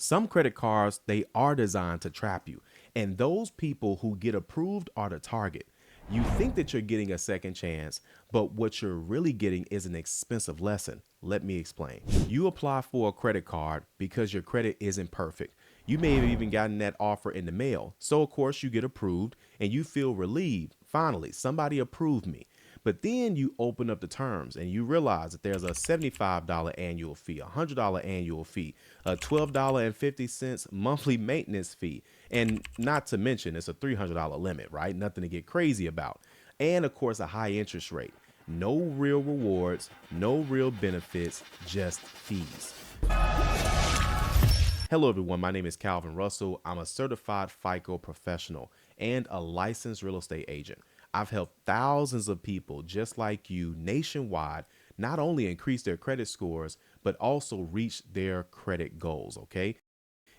Some credit cards, they are designed to trap you. And those people who get approved are the target. You think that you're getting a second chance, but what you're really getting is an expensive lesson. Let me explain. You apply for a credit card because your credit isn't perfect. You may have even gotten that offer in the mail. So of course you get approved and you feel relieved. Finally, somebody approved me. But then you open up the terms and you realize that there's a $75 annual fee, a $100 annual fee, a $12.50 monthly maintenance fee, and not to mention it's a $300 limit, right? Nothing to get crazy about. And of course, a high interest rate. No real rewards, no real benefits, just fees. Hello everyone, my name is Calvin Russell. I'm a certified FICO professional and a licensed real estate agent. I've helped thousands of people just like you nationwide not only increase their credit scores, but also reach their credit goals, okay?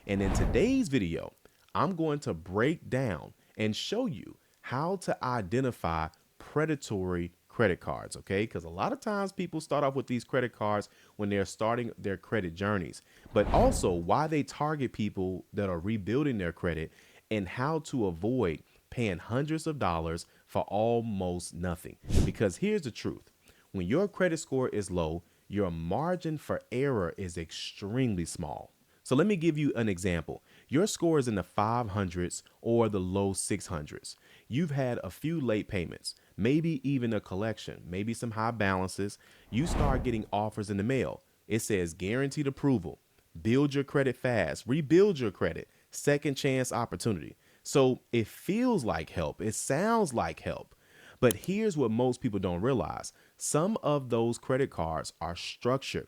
And in today's video, I'm going to break down and show you how to identify predatory credit cards, okay? Because a lot of times people start off with these credit cards when they're starting their credit journeys, but also why they target people that are rebuilding their credit and how to avoid paying hundreds of dollars for almost nothing. Because here's the truth. When your credit score is low, your margin for error is extremely small. So let me give you an example. Your score is in the 500s or the low 600s. You've had a few late payments, maybe even a collection, maybe some high balances. You start getting offers in the mail. It says guaranteed approval, build your credit fast, rebuild your credit, second chance opportunity. So it feels like help. It sounds like help. But here's what most people don't realize. Some of those credit cards are structured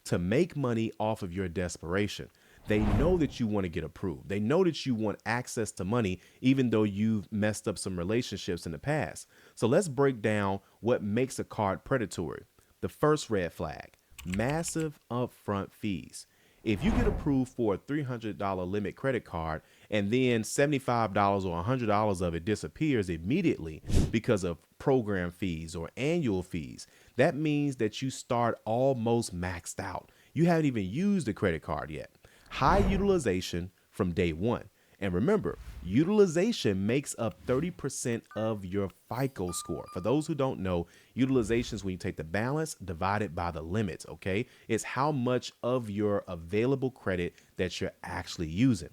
to make money off of your desperation. They know that you want to get approved. They know that you want access to money, even though you've messed up some relationships in the past. So let's break down what makes a card predatory. The first red flag, massive upfront fees. If you get approved for a $300 limit credit card and then $75 or $100 of it disappears immediately because of program fees or annual fees, that means that you start almost maxed out. You haven't even used the credit card yet. High utilization from day one. And remember, utilization makes up 30% of your FICO score. For those who don't know, utilization is when you take the balance divided by the limits, okay? It's how much of your available credit that you're actually using.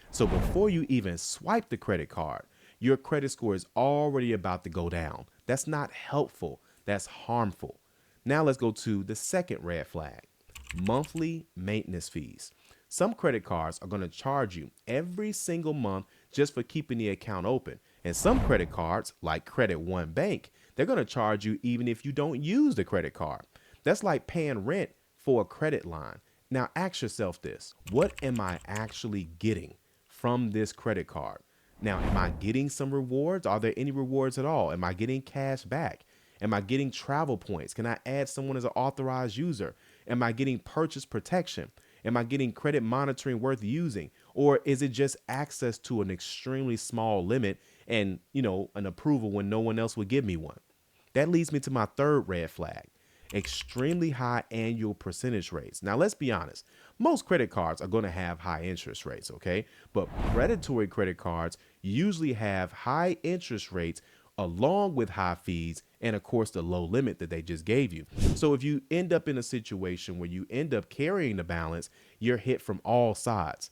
So before you even swipe the credit card, your credit score is already about to go down. That's not helpful. That's harmful. Now let's go to the second red flag, monthly maintenance fees. Some credit cards are going to charge you every single month just for keeping the account open. And some credit cards, like Credit One Bank, they're going to charge you even if you don't use the credit card. That's like paying rent for a credit line. Now ask yourself this, what am I actually getting from this credit card? Now, am I getting some rewards? Are there any rewards at all? Am I getting cash back? Am I getting travel points? Can I add someone as an authorized user? Am I getting purchase protection? Am I getting credit monitoring worth using? Or is it just access to an extremely small limit and, an approval when no one else would give me one? That leads me to my third red flag, extremely high annual percentage rates. Now, let's be honest. Most credit cards are going to have high interest rates, okay? But predatory credit cards usually have high interest rates along with high fees and of course the low limit that they just gave you. So if you end up in a situation where you end up carrying the balance, you're hit from all sides.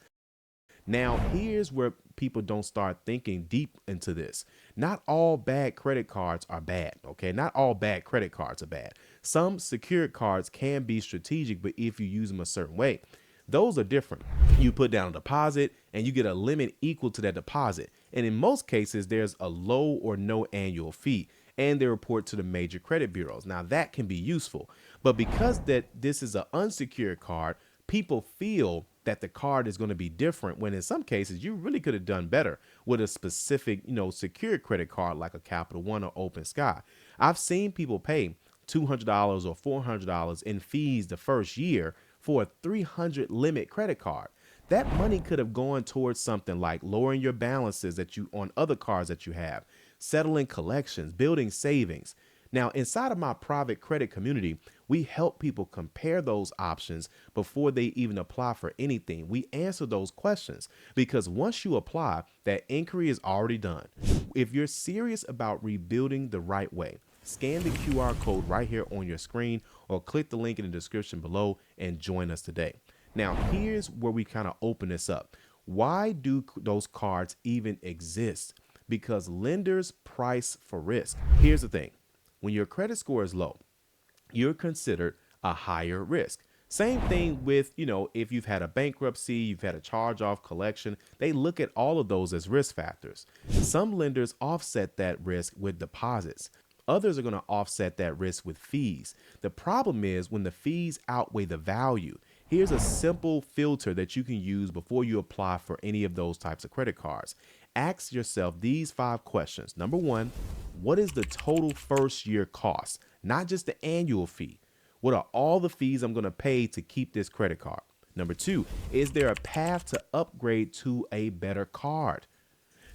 Now, here's where people don't start thinking deep into this. Not all bad credit cards are bad, okay? Not all bad credit cards are bad. Some secured cards can be strategic, but if you use them a certain way, those are different. You put down a deposit and you get a limit equal to that deposit. And in most cases, there's a low or no annual fee and they report to the major credit bureaus. Now that can be useful, but because this is an unsecured card, people feel that the card is going to be different when in some cases you really could have done better with a specific, secured credit card like a Capital One or Open Sky. I've seen people pay $200 or $400 in fees the first year for a 300 limit credit card. That money could have gone towards something like lowering your balances that you on other cards that you have, settling collections, building savings. Now, inside of my private credit community, we help people compare those options before they even apply for anything. We answer those questions because once you apply, that inquiry is already done. If you're serious about rebuilding the right way, scan the QR code right here on your screen or click the link in the description below and join us today. Now, here's where we kind of open this up. Why do those cards even exist? Because lenders price for risk. Here's the thing. When your credit score is low, you're considered a higher risk. Same thing with, if you've had a bankruptcy, you've had a charge off collection, they look at all of those as risk factors. Some lenders offset that risk with deposits. Others are going to offset that risk with fees. The problem is when the fees outweigh the value. Here's a simple filter that you can use before you apply for any of those types of credit cards. Ask yourself these 5 questions. Number 1, what is the total first year cost? Not just the annual fee. What are all the fees I'm going to pay to keep this credit card? Number 2, is there a path to upgrade to a better card?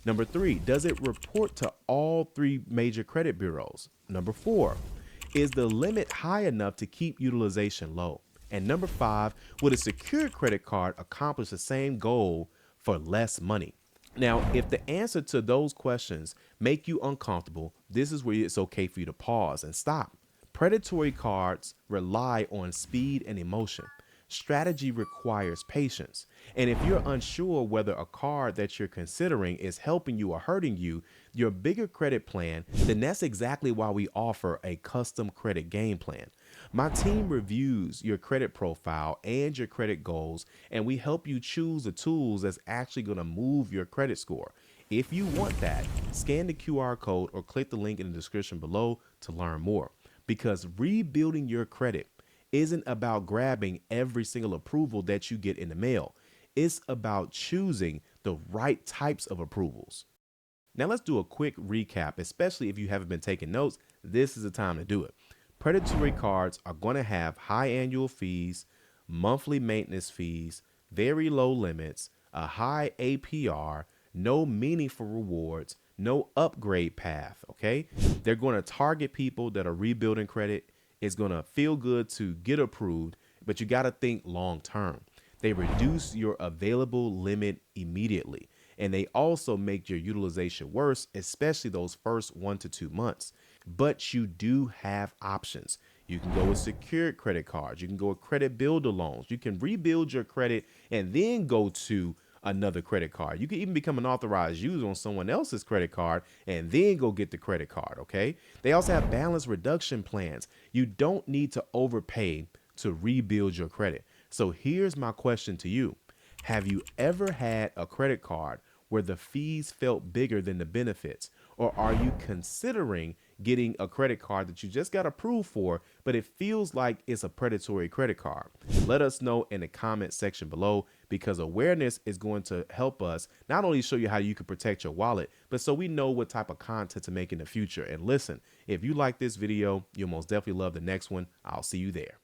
Number 3, does it report to all 3 major credit bureaus? Number 4, is the limit high enough to keep utilization low? And number 5, would a secured credit card accomplish the same goal for less money? Now, if the answer to those questions make you uncomfortable, this is where it's okay for you to pause and stop. Predatory cards rely on speed and emotion. Strategy requires patience. And if you're unsure whether a card that you're considering is helping you or hurting you, your bigger credit plan, then that's exactly why we offer a custom credit game plan. My team reviews your credit profile and your credit goals, and we help you choose the tools that's actually going to move your credit score. If you want that, scan the QR code or click the link in the description below to learn more. Because rebuilding your credit isn't about grabbing every single approval that you get in the mail. It's about choosing the right types of approvals. Now let's do a quick recap, especially if you haven't been taking notes. This is the time to do it. Predatory cards are going to have high annual fees, monthly maintenance fees, very low limits, a high APR, no meaningful rewards, no upgrade path. Okay. They're going to target people that are rebuilding credit. It's going to feel good to get approved, but you got to think long term. They reduce your available limit immediately, and they also make your utilization worse, especially those first 1 to 2 months. But you do have options. You can go with secured credit cards. You can go with credit builder loans. You can rebuild your credit and then go to another credit card. You can even become an authorized user on someone else's credit card and then go get the credit card. Okay. They also have balance reduction plans. You don't need to overpay to rebuild your credit. So here's my question to you. Have you ever had a credit card where the fees felt bigger than the benefits? Or are you considering getting a credit card that you just got approved for, but it feels like it's a predatory credit card? Let us know in the comment section below, because awareness is going to help us not only show you how you can protect your wallet, but so we know what type of content to make in the future. And listen, if you like this video, you'll most definitely love the next one. I'll see you there.